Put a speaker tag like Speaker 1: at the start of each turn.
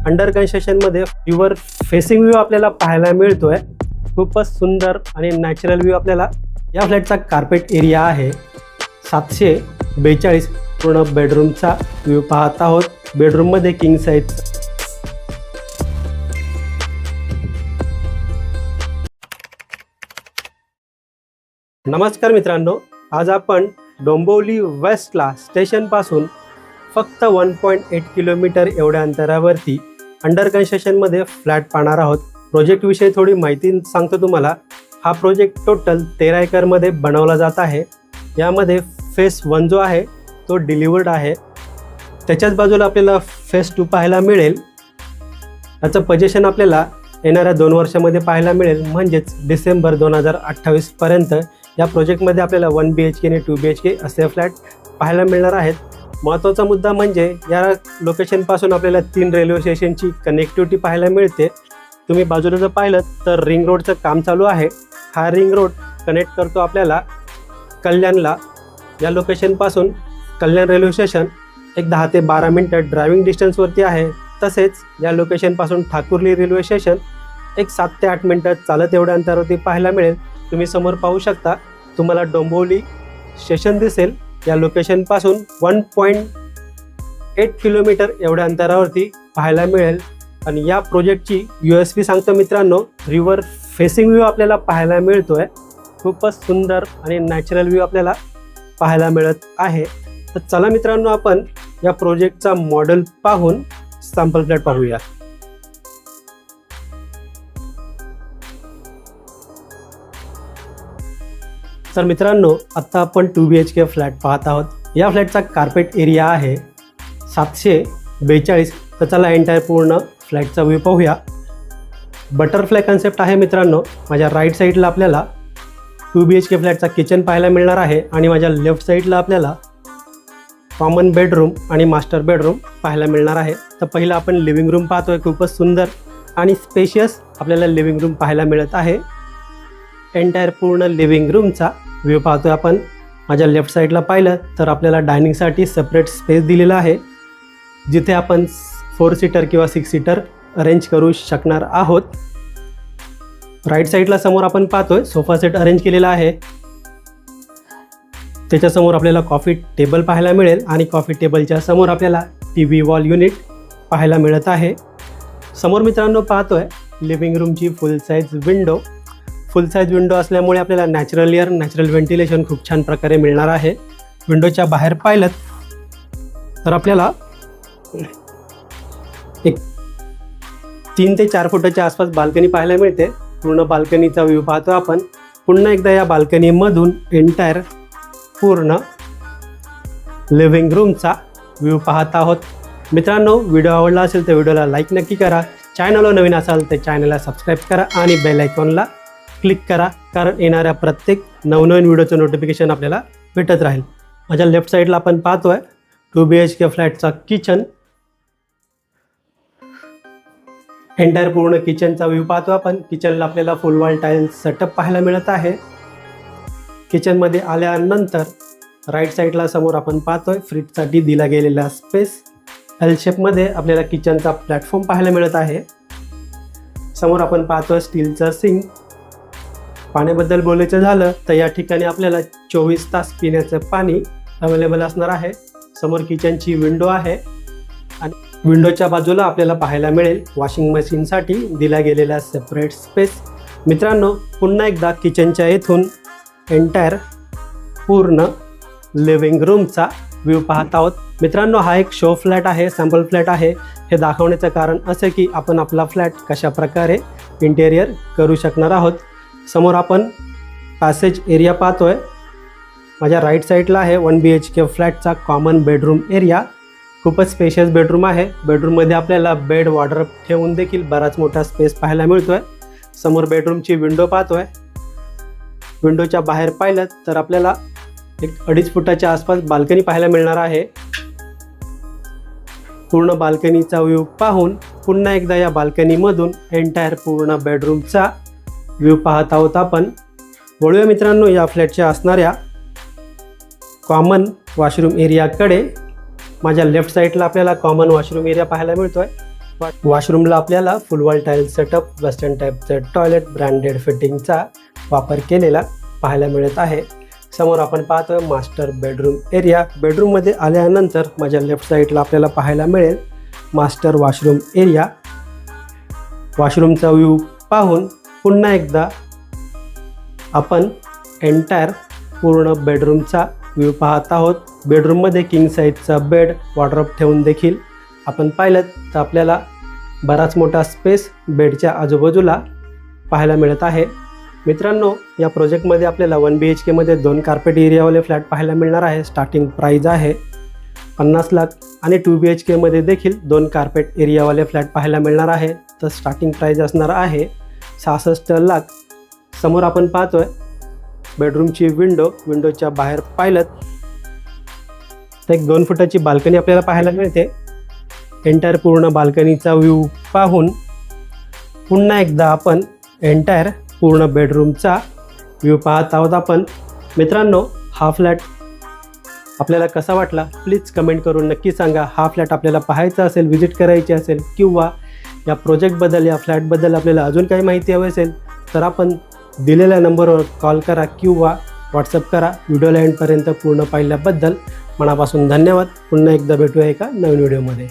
Speaker 1: Under कन्स्ट्रक्शनमध्ये river facing view आपल्याला पाहायला मिळतोय। खूपच सुंदर आणि नॅचरल व्ह्यू आपल्याला या फ्लॅटचा कार्पेट एरिया आहे। 742 पूर्ण बेडरूमचा व्ह्यू पाहत आहोत। बेडरूममध्ये किंग साइज नमस्कार मित्रांनो, आज आपण डोंबिवली वेस्टला स्टेशनपासून फक्त 1.8 किलोमीटर एवढ्या अंतरावरती अंडर कन्स्ट्रक्शनमध्ये फ्लॅट पाहणार आहोत। प्रोजेक्टविषयी थोडी माहिती सांगतो तुम्हाला। हा प्रोजेक्ट टोटल 13 एकरमध्ये बनवला जात आहे। यामध्ये फेस 1 जो आहे तो डिलिव्हर्ड आहे। त्याच्याच बाजूला आपल्याला फेस 2 पाहायला मिळेल। याचं पोझिशन आपल्याला येणाऱ्या 2 वर्षामध्ये पाहायला मिळेल, म्हणजेच डिसेंबर 2028 पर्यंत या प्रोजेक्टमध्ये आपल्याला 1 BHK आणि 2 BHK असे फ्लॅट पाहायला मिळणार आहेत। महत्त्वाचा मुद्दा म्हणजे या लोकेशनपासून आपल्याला 3 रेल्वे स्टेशनची कनेक्टिव्हिटी पाहायला मिळते। तुम्ही बाजूला जर पाहिलं तर रिंग रोडचं काम चालू आहे। हा रिंग रोड कनेक्ट करतो आपल्याला कल्याणला। या लोकेशनपासून कल्याण रेल्वे स्टेशन एक 10 ते 12 मिनिटं ड्रायव्हिंग डिस्टन्सवरती आहे। तसेच या लोकेशनपासून ठाकुर्ली रेल्वे स्टेशन एक 7 ते 8 मिनिटं चालत एवढ्या अंतरावरती पाहायला मिळेल। तुम्ही समोर पाहू शकता, तुम्हाला डोंबिवली स्टेशन दिसेल। या लोकेशनपासून 1.8 किलोमीटर एवढ्या अंतरावरती पाहायला मिळेल। आणि या प्रोजेक्टची USP सांगतो मित्रांनो, रिव्हर फेसिंग व्ह्यू आपल्याला पाहायला मिळतोय। खूपच सुंदर आणि नॅचरल व्ह्यू आपल्याला पाहायला मिळत आहे। तर चला मित्रांनो, आपण या प्रोजेक्टचा मॉडेल पाहून सॅम्पल फ्लॅट पाहूया। तर मित्रांनो, आता आपण 2 BHK फ्लॅट पाहत आहोत। या फ्लॅटचा कार्पेट एरिया आहे 742। तर चला एंटायर पूर्ण फ्लॅटचा व्ह्यू पाहूया। बटरफ्लाय कन्सेप्ट आहे मित्रांनो। माझ्या राईट साईडला आपल्याला 2 BHK फ्लॅटचा किचन पाहायला मिळणार आहे आणि माझ्या लेफ्ट साईडला आपल्याला कॉमन बेडरूम आणि मास्टर बेडरूम पाहायला मिळणार आहे। तर पहिलं आपण लिव्हिंग रूम पाहतोय। खूपच सुंदर आणि स्पेशियस आपल्याला लिव्हिंग रूम पाहायला मिळत आहे। एंटायर पूर्ण लिव्हिंग रूमचा व्ह्यू पाहतोय आपण। माझ्या लेफ्ट साईडला पाहिलं तर आपल्याला डायनिंगसाठी सेपरेट स्पेस दिलेला आहे, जिथे आपण 4 सीटर किंवा 6 सीटर अरेंज करू शकणार आहोत। राईट साईडला समोर आपण पाहतोय सोफा सेट अरेंज केलेला आहे। त्याच्यासमोर आपल्याला कॉफी टेबल पाहायला मिळेल आणि कॉफी टेबलच्या समोर आपल्याला TV वॉल युनिट पाहायला मिळत आहे। समोर मित्रांनो पाहतोय लिव्हिंग रूमची फुल साईज विंडो। फुल साईज विंडो असल्यामुळे आपल्याला नॅचरल एअर, नॅचरल व्हेंटिलेशन खूप छान प्रकारे मिळणार आहे। विंडोच्या बाहेर पाहिलं तर आपल्याला एक 3 ते 4 फुटाच्या आसपास बाल्कनी पाहायला मिळते। पूर्ण बाल्कनीचा व्ह्यू पाहतो आपण। पुन्हा एकदा या बाल्कनीमधून एंटायर पूर्ण लिव्हिंग रूमचा व्ह्यू पाहत आहोत। मित्रांनो, व्हिडिओ आवडला असेल तर व्हिडिओला लाईक नक्की करा। चॅनलवर नवीन असाल तर चॅनलला सबस्क्राईब करा आणि बेल आयकॉनला क्लिक करा, कारण येणाऱ्या प्रत्येक नवनवीन व्हिडिओचं नोटिफिकेशन आपल्याला भेटत राहील। माझ्या लेफ्ट साईडला आपण पाहतोय 2 BHK फ्लॅटचा किचन। एंटायर पूर्ण किचनचा व्ह्यू पाहतो आपण। किचनला आपल्याला फुल वॉल टाइल्स सेटअप पाहायला मिळत आहे। किचनमध्ये आल्यानंतर राईट साईडला समोर आपण पाहतोय फ्रीजसाठी दिला गेलेला स्पेस। L शेपमध्ये आपल्याला किचनचा प्लॅटफॉर्म पाहायला मिळत आहे। समोर आपण पाहतोय स्टीलचं सिंक। पाण्याबद्दल बोलायचं झालं तर या ठिकाणी आपल्याला 24 तास पिण्याचं पाणी अवेलेबल असणार आहे। समोर किचनची विंडो आहे आणि विंडोच्या बाजूला आपल्याला पाहायला मिळेल वॉशिंग मशीनसाठी दिला गेलेला सेपरेट स्पेस। मित्रांनो, पुन्हा एकदा किचनच्या येथून एंटायर पूर्ण लिव्हिंग रूमचा व्ह्यू पाहत आहोत। मित्रांनो, हा एक शो फ्लॅट आहे, सॅम्पल फ्लॅट आहे। हे दाखवण्याचं कारण असं की आपण आपला फ्लॅट कशा प्रकारे इंटेरियर करू शकणार आहोत। समोर आपण पॅसेज एरिया पाहतोय। माझ्या राईट साईडला आहे 1 BHK फ्लॅटचा कॉमन बेडरूम एरिया। खूपच स्पेशियस बेडरूम आहे। बेडरूममध्ये आपल्याला बेड, वॉर्डरोब ठेवून देखील बराच मोठा स्पेस पाहायला मिळतोय। समोर बेडरूमची विंडो पाहतोय। विंडोच्या बाहेर पाहिलं तर आपल्याला एक 2.5 फुटाच्या आसपास बाल्कनी पाहायला मिळणार आहे। पूर्ण बाल्कनीचा व्ह्यू पाहून पुन्हा एकदा या बाल्कनीमधून एंटायर पूर्ण बेडरूमचा व्ह्यू पाहत आहोत आपण। वळूया मित्रांनो या फ्लॅटच्या असणाऱ्या कॉमन वॉशरूम एरियाकडे। माझ्या लेफ्ट साईडला आपल्याला कॉमन वॉशरूम एरिया पाहायला मिळतोय। वॉशरूमला आपल्याला फुल वॉल टाईल सेटअप वेस्टर्न टाईपचं टॉयलेट ब्रँडेड फिटिंगचा वापर केलेला पाहायला मिळत आहे. समोर आपण पाहतोय मास्टर बेडरूम एरिया. बेडरूममध्ये आल्यानंतर माझ्या लेफ्ट साईडला आपल्याला पाहायला मिळेल मास्टर वॉशरूम एरिया. वॉशरूमचा व्ह्यू पाहून पुन्हा एकदा आपण एंटायर पूर्ण बेडरूमचा व्ह्यू पाहत आहोत. बेडरूममध्ये किंग साईजचा बेड वॉर्डरोब ठेवून देखील आपण पाहिलं तर आपल्याला बराच मोठा स्पेस बेडच्या आजूबाजूला पाहायला मिळत आहे. मित्रांनो, या प्रोजेक्टमध्ये आपल्याला 1 BHK मध्ये 2 कार्पेट एरियावाले फ्लॅट पाहायला मिळणार आहे. स्टार्टिंग प्राईज आहे 50 लाख आणि 2 BHK मध्ये देखील 2 कार्पेट एरियावाले फ्लॅट पाहायला मिळणार आहे. तर स्टार्टिंग प्राईज असणार आहे 66 लाख. समोर आपण पाहतोय बेडरूमची विंडोच्या बाहेर पाहिलं तर एक 2 फुटाची बाल्कनी आपल्याला पाहायला मिळते. एंटायर पूर्ण बाल्कनीचा व्ह्यू पाहून पुन्हा एकदा आपण एंटायर पूर्ण बेडरूमचा व्ह्यू पाहत आहोत आपण. मित्रांनो, हा फ्लॅट आपल्याला कसा वाटला प्लीज कमेंट करून नक्की सांगा. हा फ्लॅट आपल्याला पाहायचा असेल, व्हिजिट करायची असेल किंवा या प्रोजेक्टबद्दल या फ्लॅटबद्दल आपल्याला अजून काही माहिती हवी असेल तर आपण दिलेल्या नंबरवर कॉल करा किंवा व्हॉट्सअप करा. व्हिडिओला एंडपर्यंत पूर्ण पाहिल्याबद्दल मनापासून धन्यवाद. पुन्हा एकदा भेटूया एका नवीन व्हिडिओमध्ये.